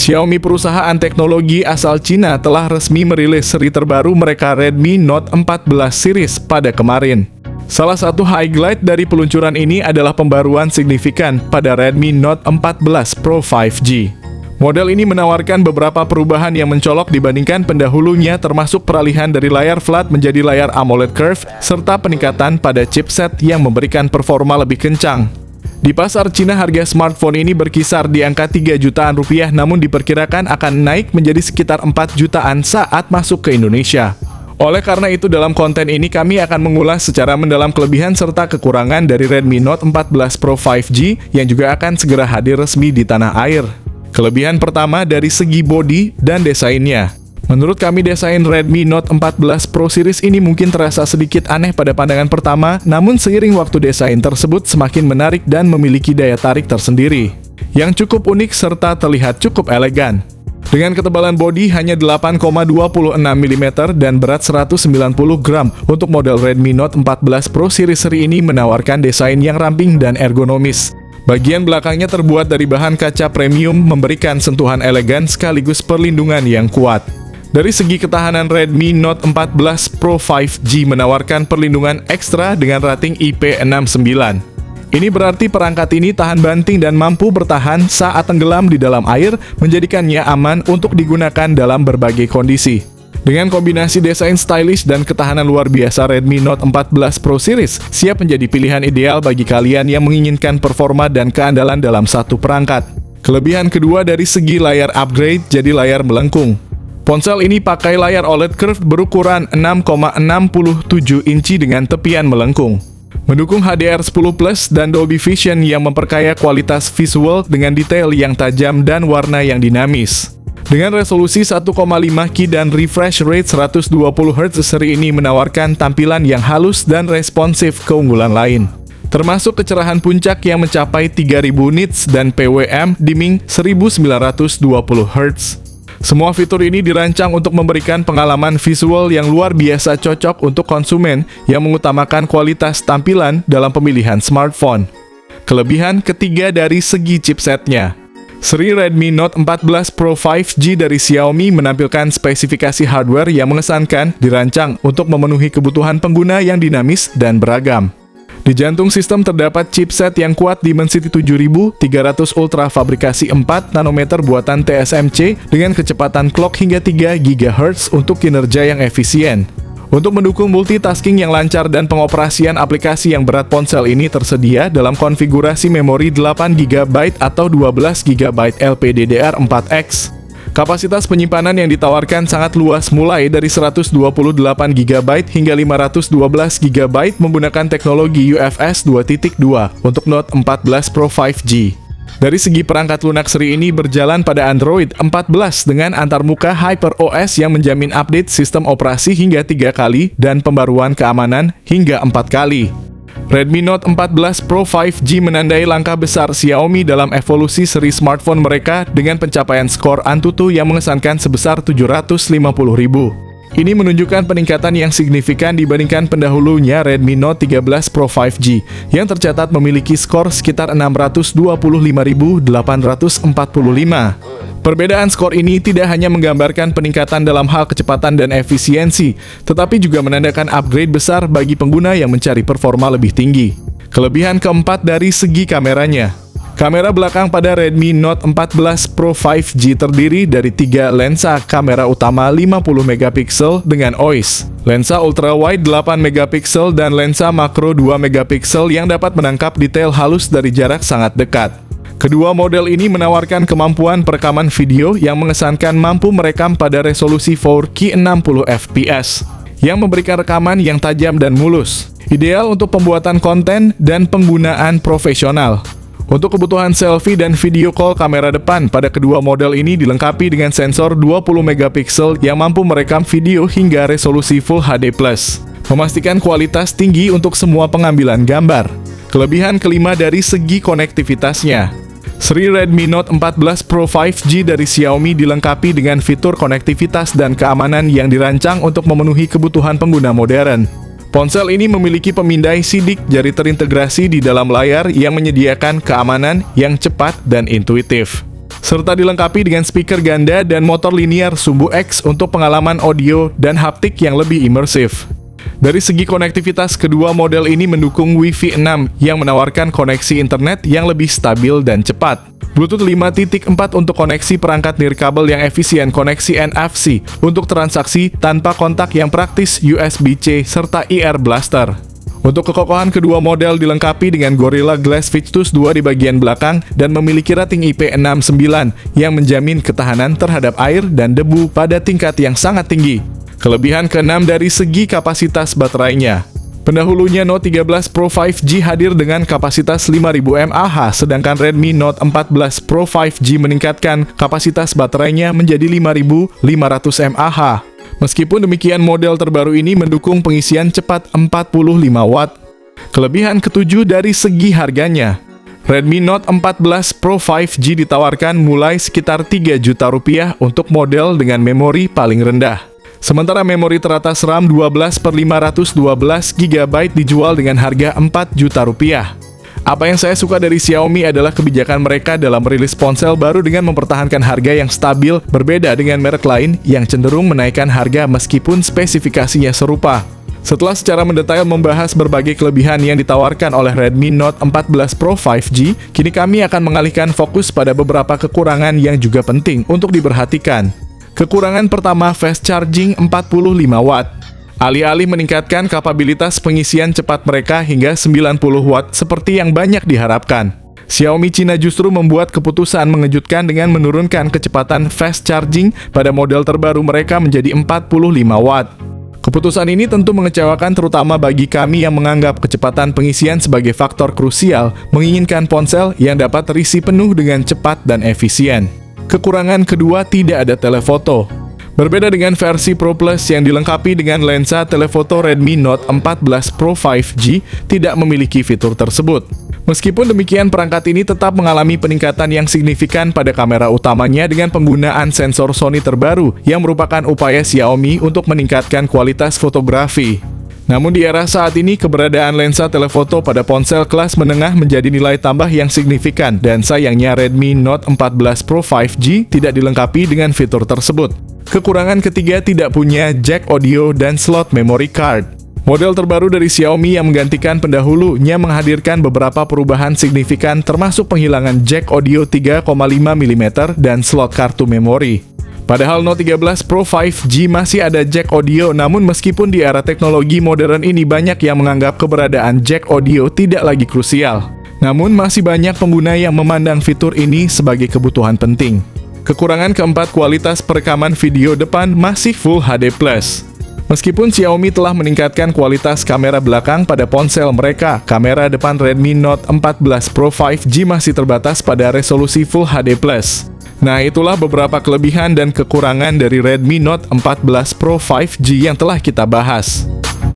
Xiaomi, perusahaan teknologi asal Cina, telah resmi merilis seri terbaru mereka, Redmi Note 14 series, pada kemarin. Salah satu highlight dari peluncuran ini adalah pembaruan signifikan pada Redmi Note 14 Pro 5G. Model ini menawarkan beberapa perubahan yang mencolok dibandingkan pendahulunya, termasuk peralihan dari layar flat menjadi layar AMOLED Curve, serta peningkatan pada chipset yang memberikan performa lebih kencang. Di pasar Cina, harga smartphone ini berkisar di angka 3 jutaan rupiah, namun diperkirakan akan naik menjadi sekitar 4 jutaan saat masuk ke Indonesia. Oleh karena itu, dalam konten ini kami akan mengulas secara mendalam kelebihan serta kekurangan dari Redmi Note 14 Pro 5G yang juga akan segera hadir resmi di tanah air. Kelebihan pertama dari segi bodi dan desainnya. Menurut kami, desain Redmi Note 14 Pro series ini mungkin terasa sedikit aneh pada pandangan pertama, namun seiring waktu desain tersebut semakin menarik dan memiliki daya tarik tersendiri, yang cukup unik serta terlihat cukup elegan. Dengan ketebalan bodi hanya 8,26 mm dan berat 190 gram, untuk model Redmi Note 14 Pro series seri ini menawarkan desain yang ramping dan ergonomis. Bagian belakangnya terbuat dari bahan kaca premium, memberikan sentuhan elegan sekaligus perlindungan yang kuat. Dari segi ketahanan, Redmi Note 14 Pro 5G menawarkan perlindungan ekstra dengan rating IP69. Ini berarti perangkat ini tahan banting dan mampu bertahan saat tenggelam di dalam air, menjadikannya aman untuk digunakan dalam berbagai kondisi. Dengan kombinasi desain stylish dan ketahanan luar biasa, Redmi Note 14 Pro series siap menjadi pilihan ideal bagi kalian yang menginginkan performa dan keandalan dalam satu perangkat. Kelebihan kedua dari segi layar, upgrade jadi layar melengkung. Ponsel ini pakai layar OLED Curve berukuran 6,67 inci dengan tepian melengkung. Mendukung HDR10 Plus dan Dolby Vision yang memperkaya kualitas visual dengan detail yang tajam dan warna yang dinamis. Dengan resolusi 1,5K dan refresh rate 120Hz, seri ini menawarkan tampilan yang halus dan responsif keunggulan lain, termasuk kecerahan puncak yang mencapai 3000 nits dan PWM dimming 1920Hz. Semua fitur ini dirancang untuk memberikan pengalaman visual yang luar biasa, cocok untuk konsumen yang mengutamakan kualitas tampilan dalam pemilihan smartphone. Kelebihan ketiga dari segi chipsetnya. Seri Redmi Note 14 Pro 5G dari Xiaomi menampilkan spesifikasi hardware yang mengesankan, dirancang untuk memenuhi kebutuhan pengguna yang dinamis dan beragam. Di jantung sistem terdapat chipset yang kuat Dimensity 7300 Ultra fabrikasi 4 nanometer buatan TSMC dengan kecepatan clock hingga 3 GHz untuk kinerja yang efisien. Untuk mendukung multitasking yang lancar dan pengoperasian aplikasi yang berat, ponsel ini tersedia dalam konfigurasi memori 8 GB atau 12 GB LPDDR4X. Kapasitas penyimpanan yang ditawarkan sangat luas, mulai dari 128 GB hingga 512 GB menggunakan teknologi UFS 2.2 untuk Note 14 Pro 5G. Dari segi perangkat lunak, seri ini berjalan pada Android 14 dengan antarmuka HyperOS yang menjamin update sistem operasi hingga 3 kali dan pembaruan keamanan hingga 4 kali. Redmi Note 14 Pro 5G menandai langkah besar Xiaomi dalam evolusi seri smartphone mereka dengan pencapaian skor Antutu yang mengesankan sebesar 750.000. Ini menunjukkan peningkatan yang signifikan dibandingkan pendahulunya, Redmi Note 13 Pro 5G, yang tercatat memiliki skor sekitar 625.845. Perbedaan skor ini tidak hanya menggambarkan peningkatan dalam hal kecepatan dan efisiensi, tetapi juga menandakan upgrade besar bagi pengguna yang mencari performa lebih tinggi. Kelebihan keempat dari segi kameranya. Kamera belakang pada Redmi Note 14 Pro 5G terdiri dari 3 lensa kamera utama 50MP dengan OIS, lensa ultrawide 8MP dan lensa makro 2MP yang dapat menangkap detail halus dari jarak sangat dekat. Kedua model ini menawarkan kemampuan perekaman video yang mengesankan, mampu merekam pada resolusi 4K 60fps, yang memberikan rekaman yang tajam dan mulus, ideal untuk pembuatan konten dan penggunaan profesional. Untuk kebutuhan selfie dan video call, kamera depan pada kedua model ini dilengkapi dengan sensor 20MP yang mampu merekam video hingga resolusi Full HD+, memastikan kualitas tinggi untuk semua pengambilan gambar. Kelebihan kelima dari segi konektivitasnya. Seri Redmi Note 14 Pro 5G dari Xiaomi dilengkapi dengan fitur konektivitas dan keamanan yang dirancang untuk memenuhi kebutuhan pengguna modern. Ponsel ini memiliki pemindai sidik jari terintegrasi di dalam layar yang menyediakan keamanan yang cepat dan intuitif. serta dilengkapi dengan speaker ganda dan motor linear sumbu X untuk pengalaman audio dan haptik yang lebih imersif. Dari segi konektivitas, kedua model ini mendukung Wi-Fi 6 yang menawarkan koneksi internet yang lebih stabil dan cepat. Bluetooth 5.4 untuk koneksi perangkat nirkabel yang efisien, koneksi NFC untuk transaksi tanpa kontak yang praktis, USB-C, serta IR Blaster. Untuk kekokohan, kedua model dilengkapi dengan Gorilla Glass Victus 2 di bagian belakang dan memiliki rating IP69 yang menjamin ketahanan terhadap air dan debu pada tingkat yang sangat tinggi. Kelebihan ke-6 dari segi kapasitas baterainya. Pendahulunya Note 13 Pro 5G hadir dengan kapasitas 5000 mAh, sedangkan Redmi Note 14 Pro 5G meningkatkan kapasitas baterainya menjadi 5500 mAh. Meskipun demikian, model terbaru ini mendukung pengisian cepat 45 Watt. Kelebihan ke-7 dari segi harganya. Redmi Note 14 Pro 5G ditawarkan mulai sekitar 3 juta rupiah untuk model dengan memori paling rendah. Sementara memori teratas RAM 12/512 GB dijual dengan harga 4 juta rupiah. Apa yang saya suka dari Xiaomi adalah kebijakan mereka dalam merilis ponsel baru dengan mempertahankan harga yang stabil, berbeda dengan merek lain yang cenderung menaikkan harga meskipun spesifikasinya serupa. Setelah secara mendetail membahas berbagai kelebihan yang ditawarkan oleh Redmi Note 14 Pro 5G, kini kami akan mengalihkan fokus pada beberapa kekurangan yang juga penting untuk diperhatikan. Kekurangan pertama, fast charging 45 Watt. Alih-alih meningkatkan kapabilitas pengisian cepat mereka hingga 90 Watt seperti yang banyak diharapkan, Xiaomi Cina justru membuat keputusan mengejutkan dengan menurunkan kecepatan fast charging pada model terbaru mereka menjadi 45 Watt. Keputusan ini tentu mengecewakan, terutama bagi kami yang menganggap kecepatan pengisian sebagai faktor krusial menginginkan ponsel yang dapat terisi penuh dengan cepat dan efisien. Kekurangan kedua, tidak ada telefoto. Berbeda dengan versi Pro Plus yang dilengkapi dengan lensa telefoto, Redmi Note 14 Pro 5G tidak memiliki fitur tersebut. Meskipun demikian, perangkat ini tetap mengalami peningkatan yang signifikan pada kamera utamanya dengan penggunaan sensor Sony terbaru yang merupakan upaya Xiaomi untuk meningkatkan kualitas fotografi. Namun di era saat ini, keberadaan lensa telefoto pada ponsel kelas menengah menjadi nilai tambah yang signifikan, dan sayangnya Redmi Note 14 Pro 5G tidak dilengkapi dengan fitur tersebut. Kekurangan ketiga, tidak punya jack audio dan slot memory card. Model terbaru dari Xiaomi yang menggantikan pendahulunya menghadirkan beberapa perubahan signifikan, termasuk penghilangan jack audio 3,5 mm dan slot kartu memori. Padahal Note 13 Pro 5G masih ada jack audio, namun meskipun di era teknologi modern ini banyak yang menganggap keberadaan jack audio tidak lagi krusial, namun masih banyak pengguna yang memandang fitur ini sebagai kebutuhan penting. Kekurangan keempat, kualitas perekaman video depan masih Full HD+. Meskipun Xiaomi telah meningkatkan kualitas kamera belakang pada ponsel mereka, kamera depan Redmi Note 14 Pro 5G masih terbatas pada resolusi Full HD+. Nah, itulah beberapa kelebihan dan kekurangan dari Redmi Note 14 Pro 5G yang telah kita bahas.